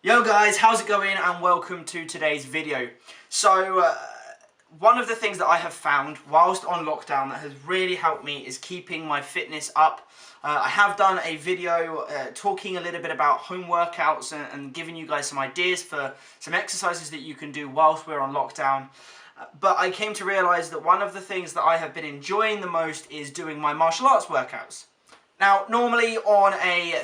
Yo guys, how's it going and welcome to today's video. So one of the things that I have found whilst on lockdown that has really helped me is keeping my fitness up. I have done a video talking a little bit about home workouts and giving you guys some ideas for some exercises that you can do whilst we're on lockdown. But I came to realise that one of the things that I have been enjoying the most is doing my martial arts workouts. Now normally on a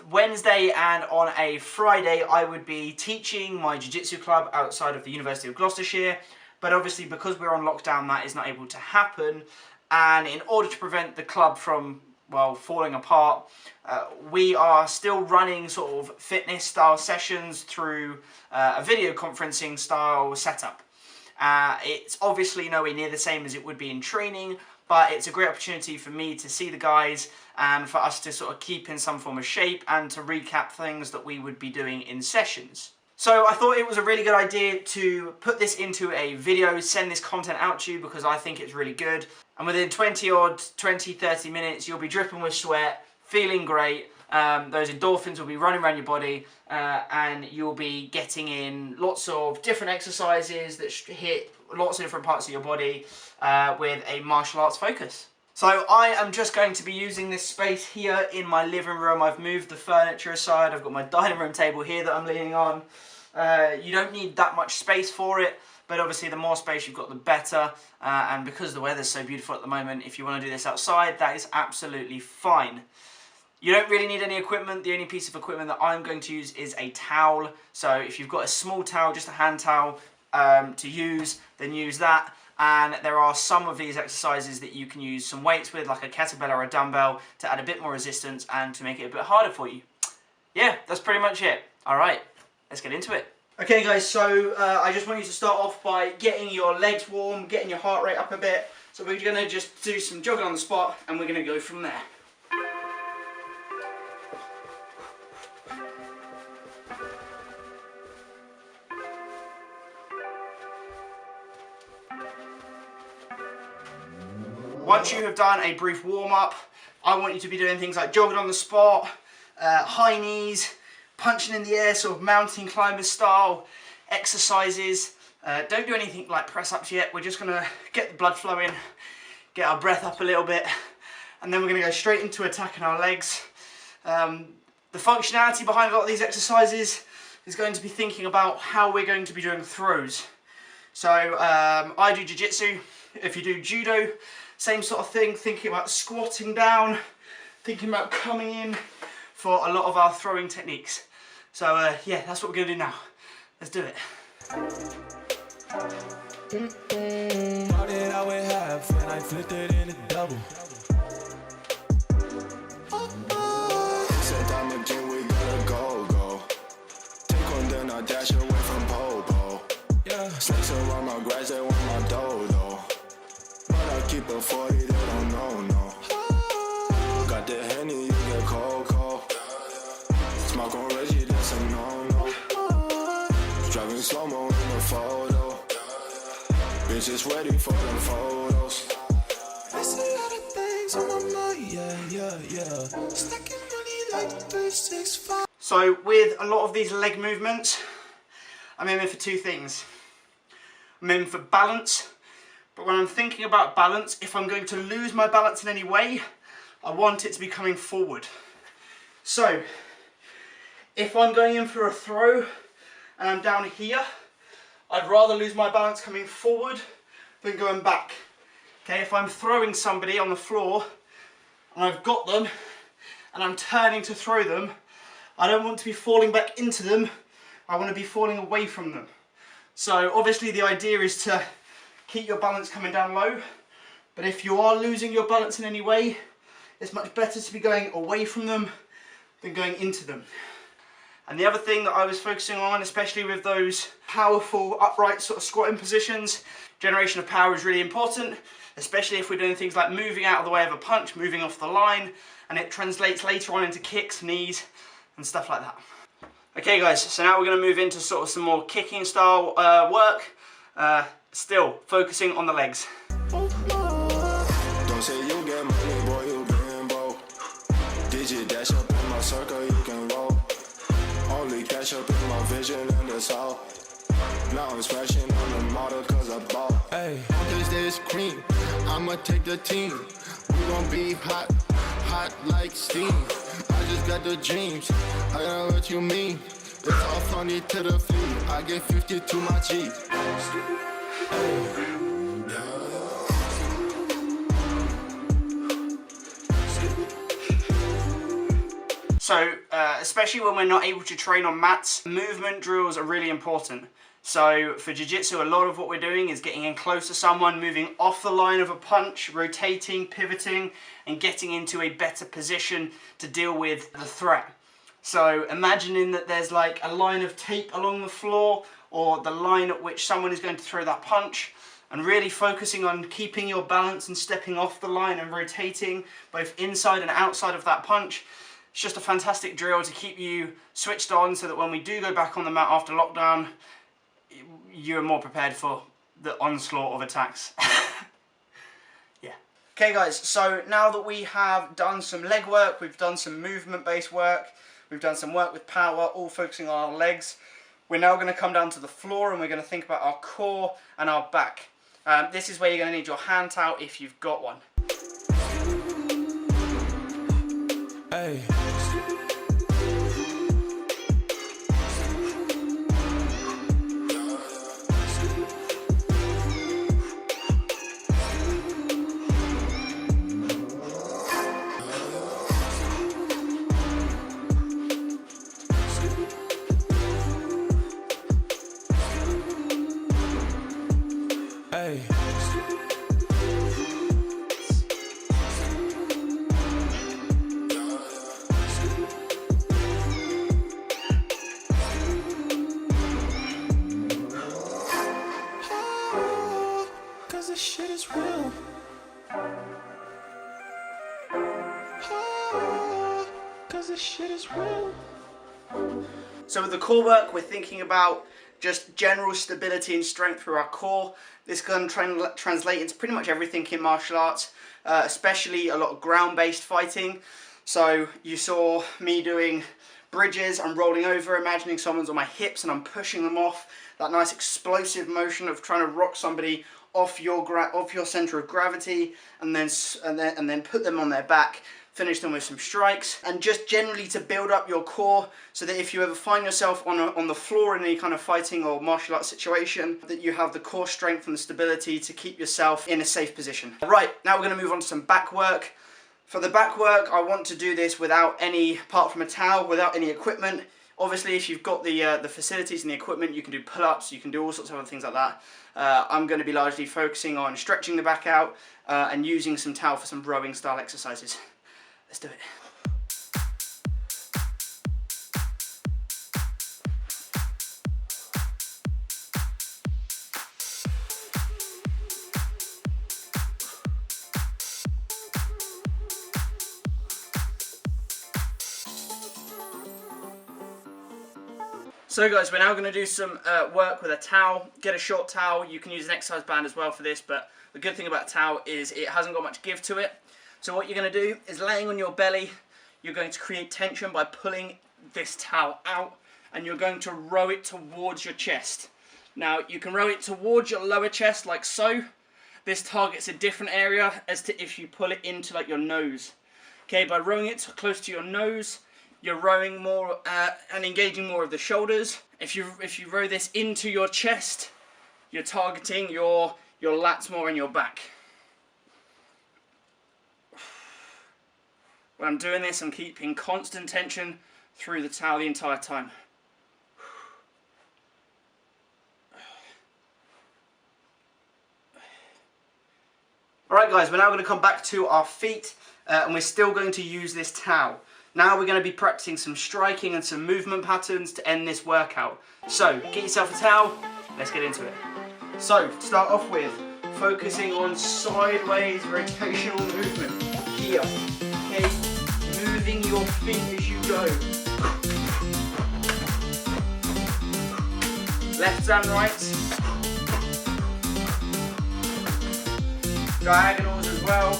Wednesday and on a Friday I would be teaching my Jiu Jitsu club outside of the University of Gloucestershire, but obviously because we're on lockdown that is not able to happen, and in order to prevent the club from, well, falling apart, we are still running sort of fitness style sessions through a video conferencing style setup. It's obviously nowhere near the same as it would be in training, but it's a great opportunity for me to see the guys and for us to sort of keep in some form of shape and to recap things that we would be doing in sessions. So I thought it was a really good idea to put this into a video, send this content out to you because I think it's really good. And within 20-30 minutes, you'll be dripping with sweat, feeling great. Those endorphins will be running around your body and you'll be getting in lots of different exercises that hit lots of different parts of your body with a martial arts focus. So I am just going to be using this space here in my living room. I've moved the furniture aside. I've got my dining room table here that I'm leaning on. You don't need that much space for it, but obviously the more space you've got the better. And because the weather's so beautiful at the moment, if you want to do this outside, that is absolutely fine. You don't really need any equipment. The only piece of equipment that I'm going to use is a towel. So if you've got a small towel, just a hand towel to use, then use that. And there are some of these exercises that you can use some weights with, like a kettlebell or a dumbbell, to add a bit more resistance and to make it a bit harder for you. Yeah, that's pretty much it. All right, let's get into it. Okay guys, so I just want you to start off by getting your legs warm, getting your heart rate up a bit. So we're going to just do some jogging on the spot and we're going to go from there. Once you have done a brief warm-up, I want you to be doing things like jogging on the spot, high knees, punching in the air, sort of mountain climber style exercises. Don't do anything like press-ups yet. We're just going to get the blood flowing, get our breath up a little bit, and then we're going to go straight into attacking our legs. The functionality behind a lot of these exercises is going to be thinking about how we're going to be doing throws. So I do Jiu Jitsu. If you do Judo, same sort of thing, thinking about squatting down, thinking about coming in for a lot of our throwing techniques. So yeah, that's what we're going to do now. Let's do it. All that I would have, and I flipped it in a double. Said I'm a gym, we gotta go. Take on, then I dash away from Popo. Yeah, snakes around my grass, they want my dodo. I keep a 40, they don't know, no. Got the Henny, you get cold. Smoke on Reggie, that's a no. Driving slow-mo in the photo. Bitches ready for them photos. I see a lot of things on my mind, yeah. Stacking money like 365. So with a lot of these leg movements, I'm aiming for two things. I'm aiming for balance. But when I'm thinking about balance, if I'm going to lose my balance in any way, I want it to be coming forward. So, if I'm going in for a throw and I'm down here, I'd rather lose my balance coming forward than going back. Okay, if I'm throwing somebody on the floor and I've got them and I'm turning to throw them, I don't want to be falling back into them, I want to be falling away from them. So obviously the idea is to keep your balance coming down low, but if you are losing your balance in any way, it's much better to be going away from them than going into them. And the other thing that I was focusing on, especially with those powerful upright sort of squatting positions, generation of power is really important, especially if we're doing things like moving out of the way of a punch, moving off the line, and it translates later on into kicks, knees, and stuff like that. Okay guys, so now we're going to move into sort of some more kicking style work. Still focusing on the legs. Don't say you get money, boy, you getting broke. Digit dash up in my circle, you can roll. Only cash up in my my vision in the south. Now I'm smashing on the model cause I bought. Hey, this is cream, I'ma take the team. We gon' be hot, hot like steam. I just got the dreams, I know what you mean. It's all funny to the feet, I get 50 to my G. So, especially when we're not able to train on mats, movement drills are really important. So for Jiu Jitsu, a lot of what we're doing is getting in close to someone, moving off the line of a punch, rotating, pivoting, and getting into a better position to deal with the threat. So imagining that there's like a line of tape along the floor, or the line at which someone is going to throw that punch, and really focusing on keeping your balance and stepping off the line and rotating both inside and outside of that punch. It's just a fantastic drill to keep you switched on so that when we do go back on the mat after lockdown, you're more prepared for the onslaught of attacks. Yeah. Okay guys, so now that we have done some leg work, we've done some movement based work, we've done some work with power, all focusing on our legs, we're now going to come down to the floor and we're going to think about our core and our back. This is where you're going to need your hand towel if you've got one. Hey. Cause this shit is real. Cause this shit is real. So with the core work, we're thinking about just general stability and strength through our core. This can translate into pretty much everything in martial arts, especially a lot of ground-based fighting. So you saw me doing bridges, I'm rolling over, imagining someone's on my hips and I'm pushing them off. That nice explosive motion of trying to rock somebody off your center of gravity, and then put them on their back, finish them with some strikes, and just generally to build up your core so that if you ever find yourself on the floor in any kind of fighting or martial arts situation, that you have the core strength and the stability to keep yourself in a safe position. Right, now we're going to move on to some back work. For the back work, I want to do this without any, apart from a towel, without any equipment. Obviously, if you've got the facilities and the equipment, you can do pull-ups, you can do all sorts of other things like that. I'm going to be largely focusing on stretching the back out and using some towel for some rowing style exercises. Let's do it. So guys, we're now going to do some work with a towel. Get a short towel. You can use an exercise band as well for this, but the good thing about a towel is it hasn't got much give to it. So what you're going to do is, laying on your belly, you're going to create tension by pulling this towel out, and you're going to row it towards your chest. Now you can row it towards your lower chest like so. This targets a different area as to if you pull it into like your nose. Okay, by rowing it close to your nose, you're rowing more and engaging more of the shoulders. If you row this into your chest, you're targeting your lats more and your back. When I'm doing this, I'm keeping constant tension through the towel the entire time. Alright guys, we're now going to come back to our feet and we're still going to use this towel. Now we're going to be practicing some striking and some movement patterns to end this workout. So, get yourself a towel, let's get into it. So, to start off with, focusing on sideways rotational movement. Here, okay? Moving your feet as you go. Left and right. Diagonals as well.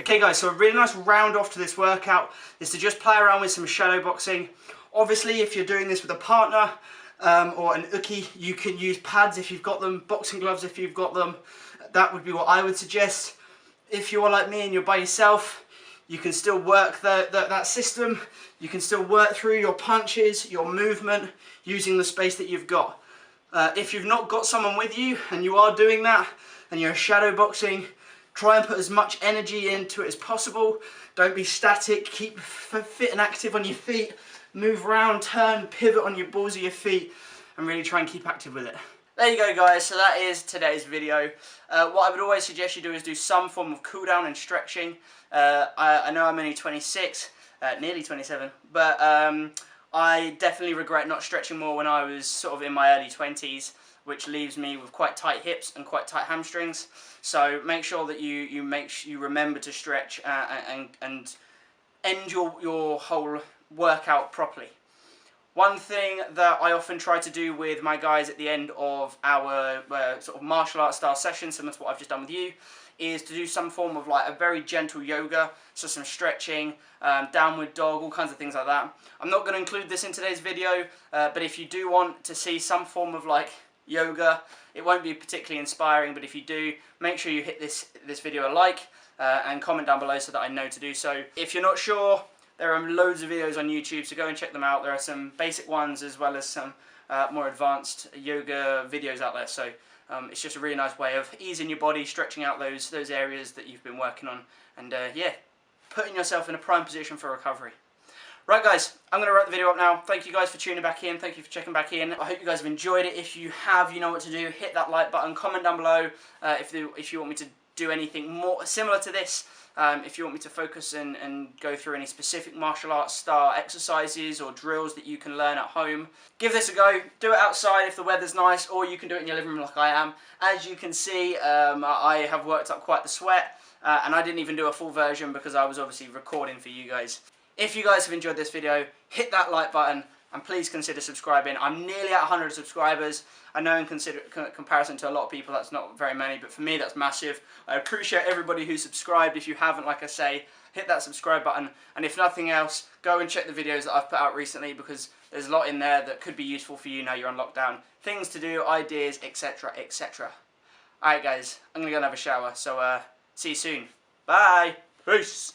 Okay guys, so a really nice round off to this workout is to just play around with some shadow boxing. Obviously if you're doing this with a partner or an uki, you can use pads if you've got them, boxing gloves if you've got them. That would be what I would suggest. If you're like me and you're by yourself, you can still work that system. You can still work through your punches, your movement, using the space that you've got. If you've not got someone with you and you are doing that and you're shadow boxing, try and put as much energy into it as possible. Don't be static, keep fit and active on your feet. Move around, turn, pivot on your balls of your feet and really try and keep active with it. There you go guys, so that is today's video. What I would always suggest you do is do some form of cool down and stretching. I know I'm only 26, nearly 27, but I definitely regret not stretching more when I was sort of in my early 20s, which leaves me with quite tight hips and quite tight hamstrings. So make sure that you remember to stretch and end your whole workout properly. One thing that I often try to do with my guys at the end of our sort of martial arts style sessions, similar to what I've just done with you, is to do some form of like a very gentle yoga, so some stretching, downward dog, all kinds of things like that. I'm not going to include this in today's video, but if you do want to see some form of like yoga, it won't be particularly inspiring, but if you do, make sure you hit this video a like and comment down below so that I know to do so. If you're not sure, there are loads of videos on YouTube, so go and check them out. There are some basic ones as well as some more advanced yoga videos out there. So it's just a really nice way of easing your body, stretching out those areas that you've been working on, and yeah, putting yourself in a prime position for recovery. Right guys, I'm going to wrap the video up now. Thank you guys for tuning back in. Thank you for checking back in. I hope you guys have enjoyed it. If you have, you know what to do. Hit that like button. Comment down below if you want me to do anything more similar to this. If you want me to focus and go through any specific martial arts style exercises or drills that you can learn at home, give this a go. Do it outside if the weather's nice, or you can do it in your living room like I am. As you can see, I have worked up quite the sweat, and I didn't even do a full version because I was obviously recording for you guys. If you guys have enjoyed this video, hit that like button and please consider subscribing. I'm nearly at 100 subscribers. I know in comparison to a lot of people that's not very many, but for me that's massive. I appreciate everybody who subscribed. If you haven't, like I say, hit that subscribe button, and if nothing else, go and check the videos that I've put out recently, because there's a lot in there that could be useful for you now you're on lockdown. Things to do, ideas, etc, etc. Alright guys, I'm going to go and have a shower, so see you soon. Bye! Peace!